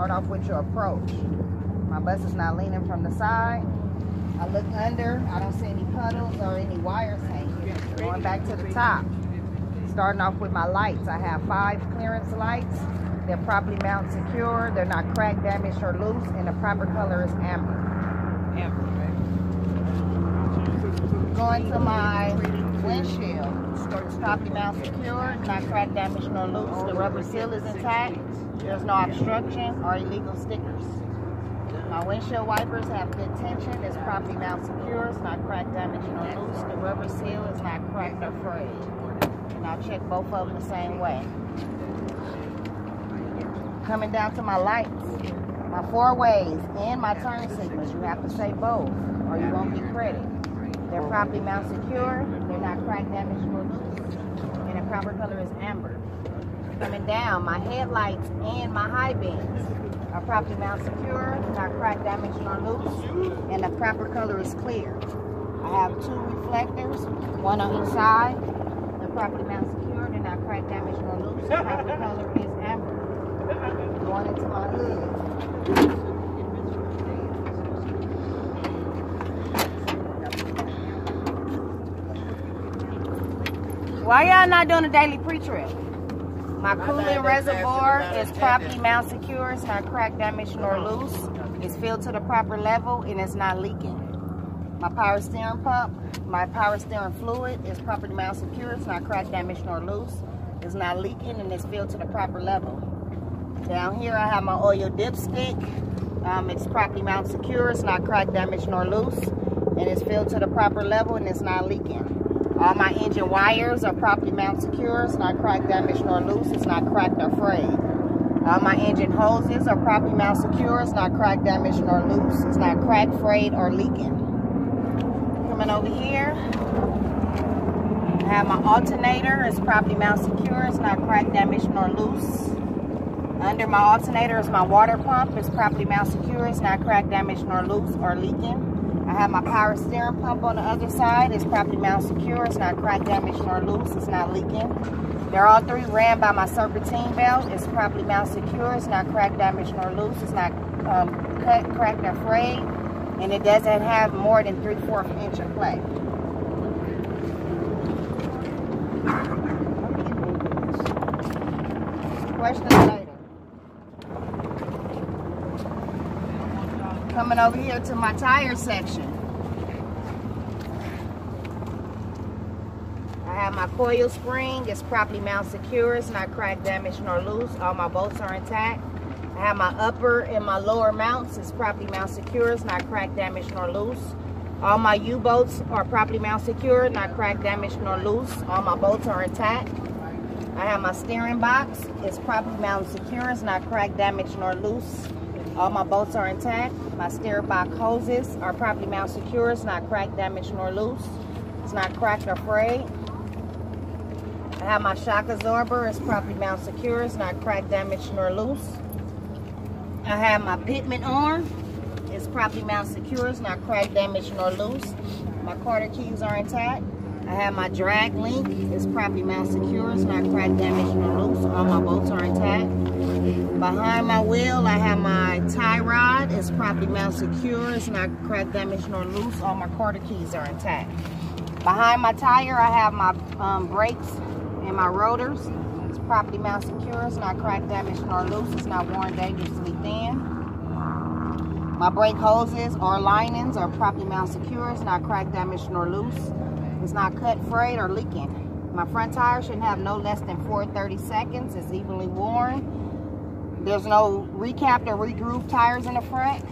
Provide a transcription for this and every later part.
Start off with your approach. My bus is not leaning from the side. I look under. I don't see any puddles or any wires hanging. Going back to the top. Starting off with my lights. I have 5 clearance lights. They're properly mounted secure. They're not cracked, damaged, or loose. And the proper color is amber. Going to my windshield. It's properly mounted secure. Not cracked, damaged, nor loose. The rubber seal is intact. There's no obstruction or illegal stickers. My windshield wipers have good tension. It's properly mounted secure. It's not cracked, damaged, nor loose. The rubber seal is not cracked or frayed. And I'll check both of them the same way. Coming down to my lights. My 4 ways and my turn signals. You have to say both or you won't get credit. They're properly mounted secure. They're not cracked, damaged, nor loose. And the proper color is amber. Coming down, my headlights and my high beams are properly mounted secure, not cracked, damaged, nor loose, and the proper color is clear. I have 2 reflectors, 1 on each side. They're properly mounted secure, they're not cracked, damaged, nor loose. The proper color is amber. Going into my hood. Why y'all not doing a daily pre-trip? My coolant reservoir is properly mounted secure. It's not cracked, damaged, nor loose. It's filled to the proper level and it's not leaking. My power steering pump, my power steering fluid is properly mounted secure. It's not cracked, damaged, nor loose. It's not leaking and it's filled to the proper level. Down here I have my oil dipstick. It's properly mounted secure. It's not cracked, damaged, nor loose. And it's filled to the proper level and it's not leaking. All my engine wires are properly mounted secure. It's not cracked, damaged, nor loose. It's not cracked or frayed. All my engine hoses are properly mounted secure. It's not cracked, damaged, nor loose. It's not cracked, frayed, or leaking. Coming over here, I have my alternator. It's properly mounted secure. It's not cracked, damaged, nor loose. Under my alternator is my water pump. It's properly mounted secure. It's not cracked, damaged, nor loose, or leaking. I have my power steering pump on the other side. It's properly mounted secure. It's not cracked, damaged, nor loose. It's not leaking. They're all 3 ran by my serpentine belt. It's properly mounted secure. It's not cracked, damaged, nor loose. It's not cut, cracked, or frayed. And it doesn't have more than 3/4 inch of play. Questions later. Coming over here to my tire section. I have my coil spring. It's properly mounted secure. It's not cracked, damaged, nor loose. All my bolts are intact. I have my upper and my lower mounts. It's properly mounted secure. It's not cracked, damaged, nor loose. All my U-bolts are properly mounted secure. Not cracked, damaged, nor loose. All my bolts are intact. I have my steering box. It's properly mounted secure. It's not cracked, damaged, nor loose. All my bolts are intact. My steering box hoses are properly mounted secure. It's not cracked, damaged, nor loose. It's not cracked or frayed. I have my shock absorber. It's properly mounted secure. It's not cracked, damaged, nor loose. I have my pitman arm. It's properly mounted secure. It's not cracked, damaged, nor loose. My quarter keys are intact. I have my drag link. It's properly mounted secure. It's not cracked, damaged, nor loose. All my bolts are intact. Behind my wheel, I have my tie rod. It's properly mounted secure. It's not cracked, damaged, nor loose. All my quarter keys are intact. Behind my tire, I have my brakes and my rotors. It's properly mounted secure. It's not cracked, damaged, nor loose. It's not worn dangerously thin. My brake hoses or linings are properly mounted secure. It's not cracked, damaged, nor loose. It's not cut, frayed, or leaking. My front tire should have no less than 430 seconds. It's evenly worn. There's no recapped or re-grooved tires in the front.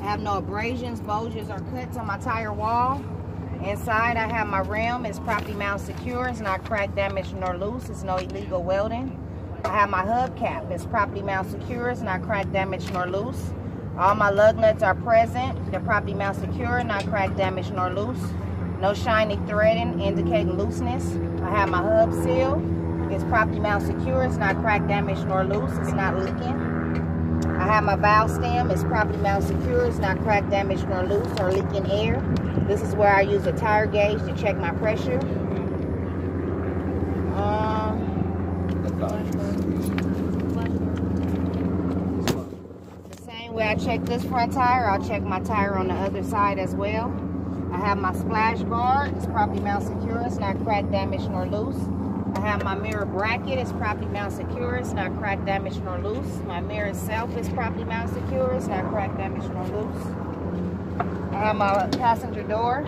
I have no abrasions, bulges, or cuts on my tire wall. Inside, I have my rim. It's properly mounted secure. It's not cracked, damaged, nor loose. It's no illegal welding. I have my hubcap. It's properly mounted secure. It's not cracked, damaged, nor loose. All my lug nuts are present. They're properly mounted secure, not cracked, damaged, nor loose. No shiny threading indicating looseness. I have my hub seal. It's properly mounted secure. It's not cracked, damaged, nor loose. It's not leaking. I have my valve stem. It's properly mounted secure. It's not cracked, damaged, nor loose or leaking air. This is where I use a tire gauge to check my pressure. way I check this front tire, I'll check my tire on the other side as well. I have my splash guard. It's properly mount secure. It's not cracked, damaged, nor loose. I have my mirror bracket. It's properly mount secure. It's not cracked, damaged, nor loose. My mirror itself is properly mount secure. It's not cracked, damaged, nor loose. I have my passenger door.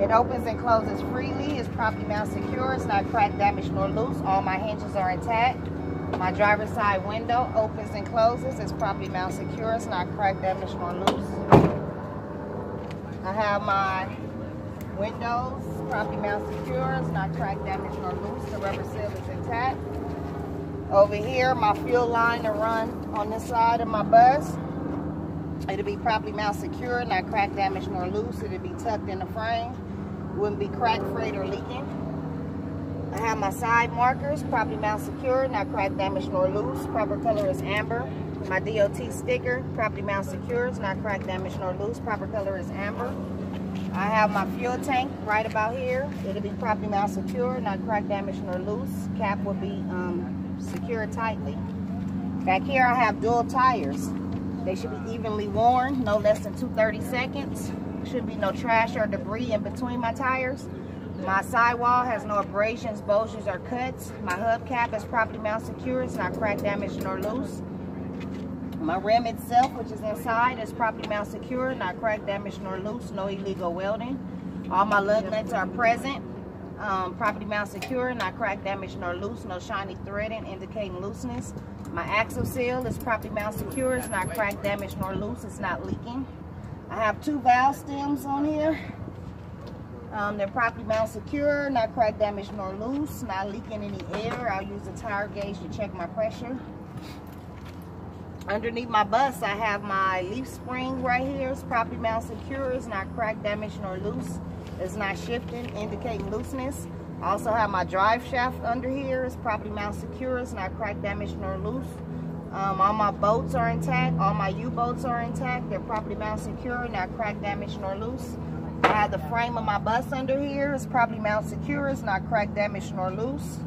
It opens and closes freely. It's properly mount secure. It's not cracked, damaged, nor loose. All my hinges are intact. My driver's side window opens and closes. It's properly mount secure. It's not cracked, damaged, nor loose. I have my windows properly mount secure. It's not cracked, damaged, nor loose. The rubber seal is intact. Over here, my fuel line to run on this side of my bus. It'll be properly mount secure, not cracked, damaged, nor loose. It'll be tucked in the frame. It wouldn't be cracked, frayed, or leaking. I have my side markers, properly mount secure, not cracked, damaged, nor loose. Proper color is amber. My DOT sticker, properly mount secure, it's not cracked, damaged, nor loose. Proper color is amber. I have my fuel tank right about here. It'll be properly mount secure, not cracked, damaged, nor loose. Cap will be secured tightly. Back here I have dual tires. They should be evenly worn, no less than 230 seconds. Should be no trash or debris in between my tires. My sidewall has no abrasions, bulges, or cuts. My hubcap is properly mount secure. It's not cracked, damaged, nor loose. My rim itself, which is inside, is properly mount secure, not cracked, damaged, nor loose. No illegal welding. All my lug nuts are present. Properly mount secure, not cracked, damaged, nor loose. No shiny threading indicating looseness. My axle seal is properly mount secure. It's not cracked, damaged, nor loose. It's not leaking. I have 2 valve stems on here. They're properly mount secure, not cracked, damaged, nor loose. Not leaking any air. I'll use a tire gauge to check my pressure. Underneath my bus, I have my leaf spring right here. It's properly mount secure. It's not cracked, damaged, nor loose. It's not shifting, indicating looseness. I also have my drive shaft under here. It's properly mount secure. It's not cracked, damaged, nor loose. All my bolts are intact. All my U-bolts are intact. They're properly mount secure, not cracked, damaged, nor loose. I have the frame of my bus under here. It's properly mount secure. It's not cracked, damaged, nor loose.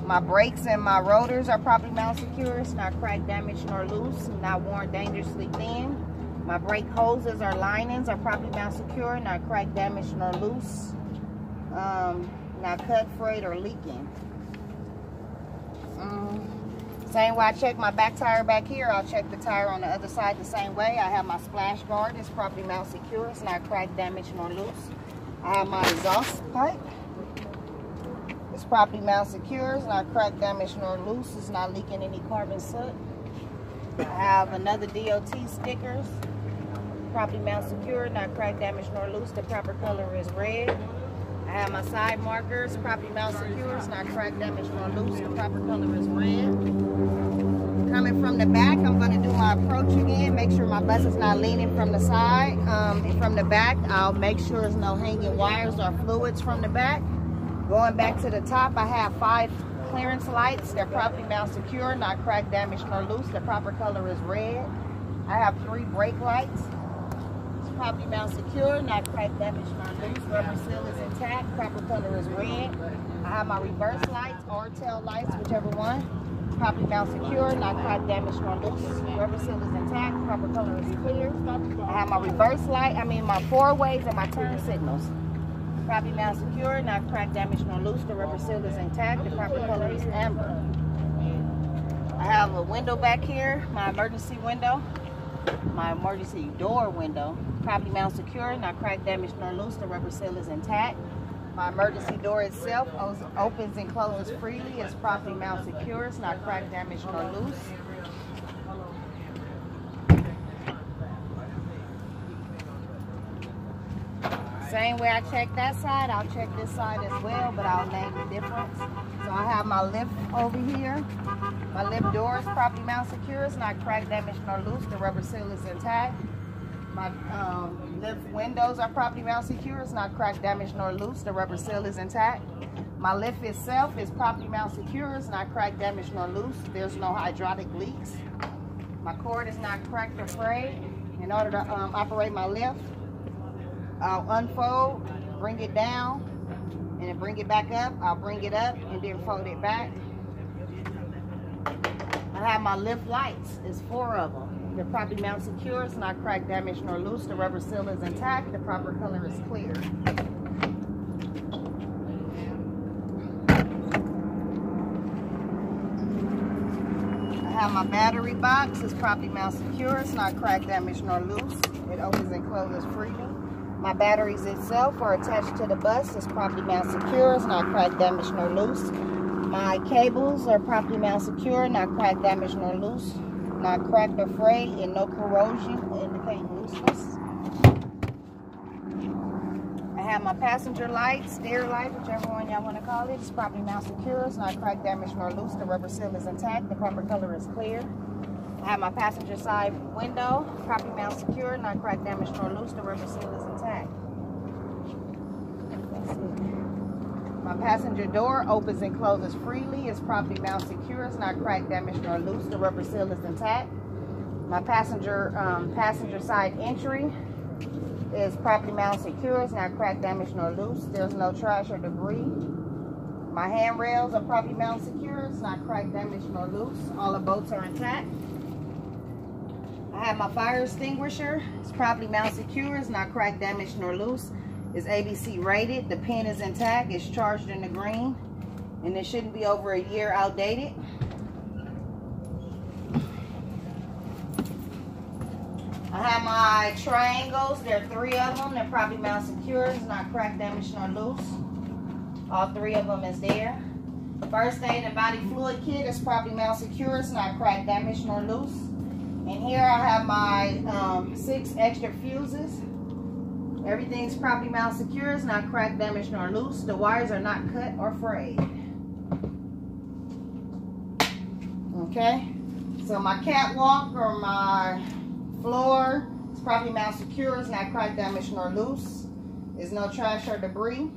My brakes and my rotors are properly mount secure. It's not cracked, damaged, nor loose. Not worn dangerously thin. My brake hoses or linings are properly mount secure. Not cracked, damaged, nor loose. Not cut, frayed, or leaking. Same way I check my back tire back here, I'll check the tire on the other side the same way. I have my splash guard. It's properly mount secure. It's not cracked, damaged, nor loose. I have my exhaust pipe. It's properly mount secure. It's not cracked, damaged, nor loose. It's not leaking any carbon soot. I have another DOT stickers. Properly mount secure, not cracked, damaged, nor loose. The proper color is red. I have my side markers, properly mount secure. It's not cracked, damaged, nor loose. The proper color is red. Coming from the back, I'm going to do my approach again. Make sure my bus is not leaning from the side. And from the back, I'll make sure there's no hanging wires or fluids from the back. Going back to the top, I have 5 clearance lights. They're properly mount secure, not cracked, damaged, nor loose. The proper color is red. I have 3 brake lights. It's properly mount secure, not cracked, damaged, nor loose. Rubber seal is intact. Proper color is red. I have my reverse lights or tail lights, whichever one. Properly mount secure, not cracked, damaged, nor loose. Rubber seal is intact. Proper color is clear. I have my reverse light, my 4-ways and my turn signals. Properly mount secure, not cracked, damaged, nor loose. The rubber seal is intact. The proper color is amber. I have a window back here, my emergency window, my emergency door window. Properly mount secure, not cracked, damaged, nor loose. The rubber seal is intact. My emergency door itself opens and closes freely. It's properly mount secure. It's not cracked, damaged, nor loose. Same way I check that side, I'll check this side as well, but I'll name the difference. So I have my lift over here. My lift door is properly mount secure. It's not cracked, damaged, nor loose. The rubber seal is intact. My lift windows are properly mount secure. It's not cracked, damaged, nor loose. The rubber seal is intact. My lift itself is properly mount secure. It's not cracked, damaged, nor loose. There's no hydraulic leaks. My cord is not cracked or frayed. In order to operate my lift, I'll unfold, bring it down, and then bring it back up. I'll bring it up and then fold it back. I I have my lift lights. It's 4 of them. They're properly mounted secure. It's not cracked, damaged, nor loose. The rubber seal is intact. The proper color is clear. I have my battery box. It's properly mounted secure. It's not cracked, damaged, nor loose. It opens and closes freely. My batteries itself are attached to the bus. It's properly mounted secure. It's not cracked, damaged, nor loose. My cables are properly mounted secure, not cracked, damaged, nor loose. Not cracked or frayed, and no corrosion indicating looseness. I have my passenger light, steer light, whichever one y'all want to call it. It's properly mounted secure. It's not cracked, damaged, nor loose. The rubber seal is intact. The proper color is clear. I have my passenger side window, properly mounted secure, not cracked, damaged, nor loose. The rubber seal is intact. That's it. My passenger door opens and closes freely. It's properly mounted secure. It's not cracked, damaged, nor loose. The rubber seal is intact. My passenger side entry is properly mounted secure. It's not cracked, damaged, nor loose. There's no trash or debris. My handrails are properly mounted secure. It's not cracked, damaged, nor loose. All the bolts are intact. I have my fire extinguisher. It's properly mounted secure. It's not cracked, damaged, nor loose. It's ABC rated. The pin is intact. It's charged in the green. And it shouldn't be over a year outdated. I have my triangles. There are 3 of them. They're properly mounted secure. It's not cracked, damaged, nor loose. All 3 of them is there. First aid and body fluid kit is properly mounted secure. It's not cracked, damaged, nor loose. And here I have my 6 extra fuses. Everything's properly mounted secure. It's not cracked, damaged, nor loose. The wires are not cut or frayed. Okay, so my catwalk or my floor is properly mounted secure. It's not cracked, damaged, nor loose. There's no trash or debris.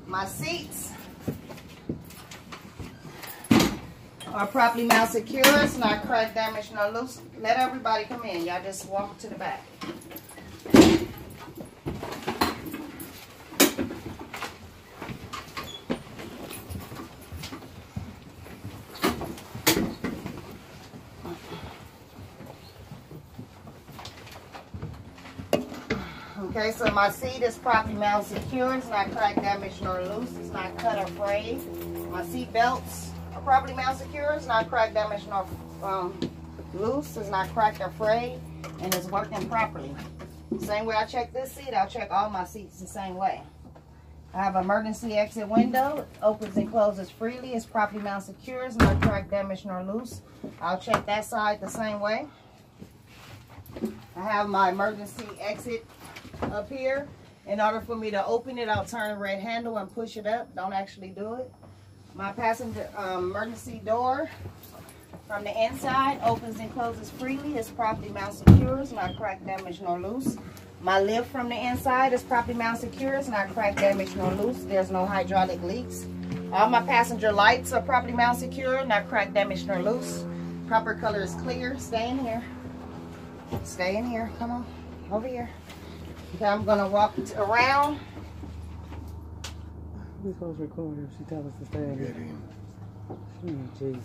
My seats are properly mounted secure. It's not cracked, damaged, nor loose. Let everybody come in. Y'all just walk to the back. Okay, so my seat is properly mounted secure. It's not cracked, damaged, nor loose. It's not cut or frayed. My seat belts are properly mounted secure. It's not cracked, damaged, nor loose. It's not cracked or frayed, and it's working properly. Same way I check this seat, I'll check all my seats the same way. I have an emergency exit window. It opens and closes freely. It's properly mounted secure. It's not cracked, damaged, nor loose. I'll check that side the same way. I have my emergency exit up here. In order for me to open it, I'll turn the red handle and push it up. Don't actually do it. My passenger emergency door from the inside opens and closes freely. It's properly mounted secure. It's not cracked, damaged, nor loose. My lift from the inside is properly mounted secure. It's not cracked, damaged, nor loose. There's no hydraulic leaks. All my passenger lights are properly mounted secure, not cracked, damaged, nor loose. Proper color is clear. Stay in here. Stay in here. Come on. Over here. Okay, I'm going to walk around. We're supposed to record if she tells us to stay in here. Jesus.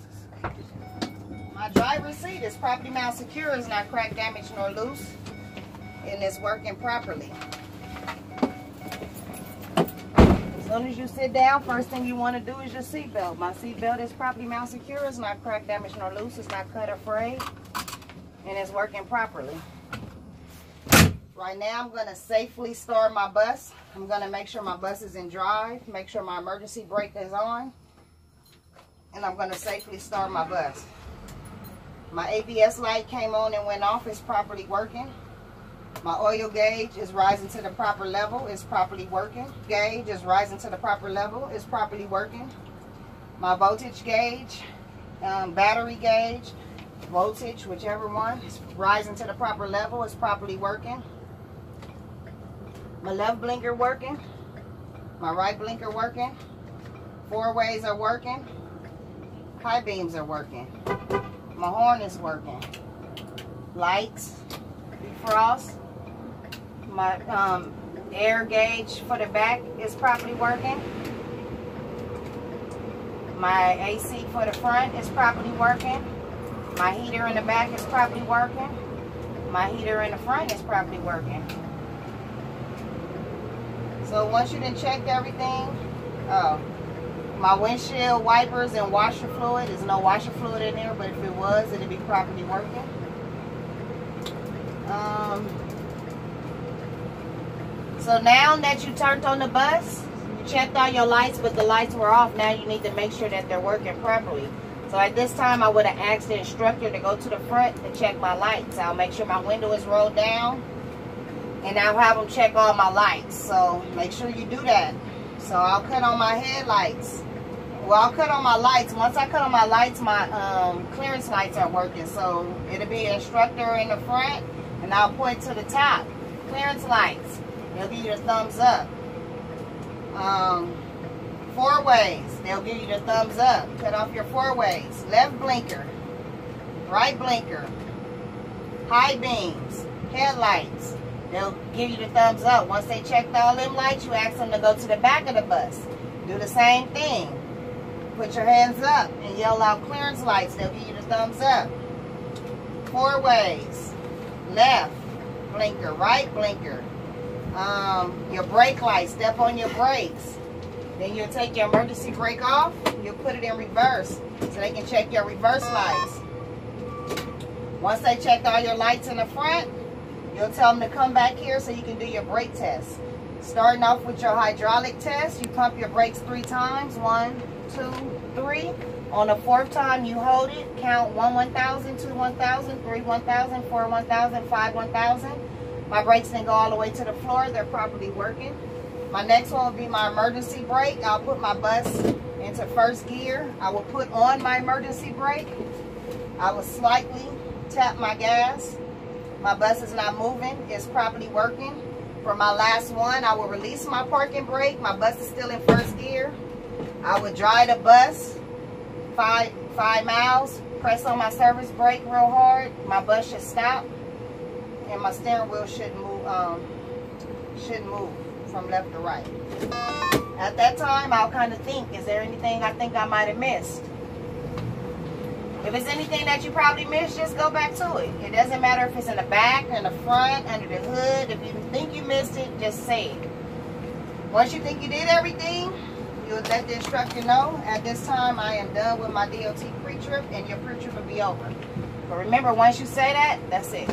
My driver's seat is properly mounted secure. It's not cracked, damaged, nor loose. And it's working properly. As soon as you sit down, first thing you want to do is your seat belt. My seat belt is properly mounted secure. It's not cracked, damaged, nor loose. It's not cut or frayed. And it's working properly. Right now, I'm going to safely start my bus. I'm going to make sure my bus is in drive. Make sure my emergency brake is on. And I'm going to safely start my bus. My ABS light came on and went off. It's properly working. My oil gauge is rising to the proper level. It's properly working. Gauge is rising to the proper level. It's properly working. My voltage gauge, battery gauge, voltage, whichever one, is rising to the proper level. It's properly working. My left blinker working. My right blinker working. 4 ways are working. High beams are working. My horn is working. Lights, defrost. My air gauge for the back is properly working. My AC for the front is properly working. My heater in the back is properly working. My heater in the front is properly working. So once you done checked everything, my windshield wipers and washer fluid, there's no washer fluid in there, but if it was, it'd be properly working. So now that you turned on the bus, you checked all your lights, but the lights were off. Now you need to make sure that they're working properly. So at this time, I would have asked the instructor to go to the front and check my lights. I'll make sure my window is rolled down, and I'll have them check all my lights. So make sure you do that. So I'll cut on my headlights. Well, I'll cut on my lights. Once I cut on my lights, my clearance lights are working. So it'll be an instructor in the front, and I'll point to the top. Clearance lights. They'll give you the thumbs up. Four ways. They'll give you the thumbs up. Cut off your four ways. Left blinker. Right blinker. High beams. Headlights. They'll give you the thumbs up. Once they checked all them lights, you ask them to go to the back of the bus. Do the same thing. Put your hands up and yell out clearance lights. They'll give you the thumbs up. Four ways. Left blinker. Right blinker. Your brake light, step on your brakes. Then you'll take your emergency brake off. You'll put it in reverse so they can check your reverse lights. Once they checked all your lights in the front, you'll tell them to come back here so you can do your brake test. Starting off with your hydraulic test, you pump your brakes 3 times. 1, 2, 3. On the 4th time, you hold it. Count 1, 1,000, 2, 1,000, 3, 1,000, 4, 1,000, 5, 1,000. My brakes didn't go all the way to the floor. They're properly working. My next one will be my emergency brake. I'll put my bus into first gear. I will put on my emergency brake. I will slightly tap my gas. My bus is not moving. It's properly working. For my last one, I will release my parking brake. My bus is still in first gear. I would drive the bus 5 miles. Press on my service brake real hard. My bus should stop. And my steering wheel should move from left to right. At that time, I'll kind of think, is there anything I think I might have missed? If it's anything that you probably missed, just go back to it. It doesn't matter if it's in the back, in the front, under the hood. If you think you missed it, just say it. Once you think you did everything, you'll let the instructor know. At this time, I am done with my DOT pre-trip, and your pre-trip will be over. But remember, once you say that, that's it.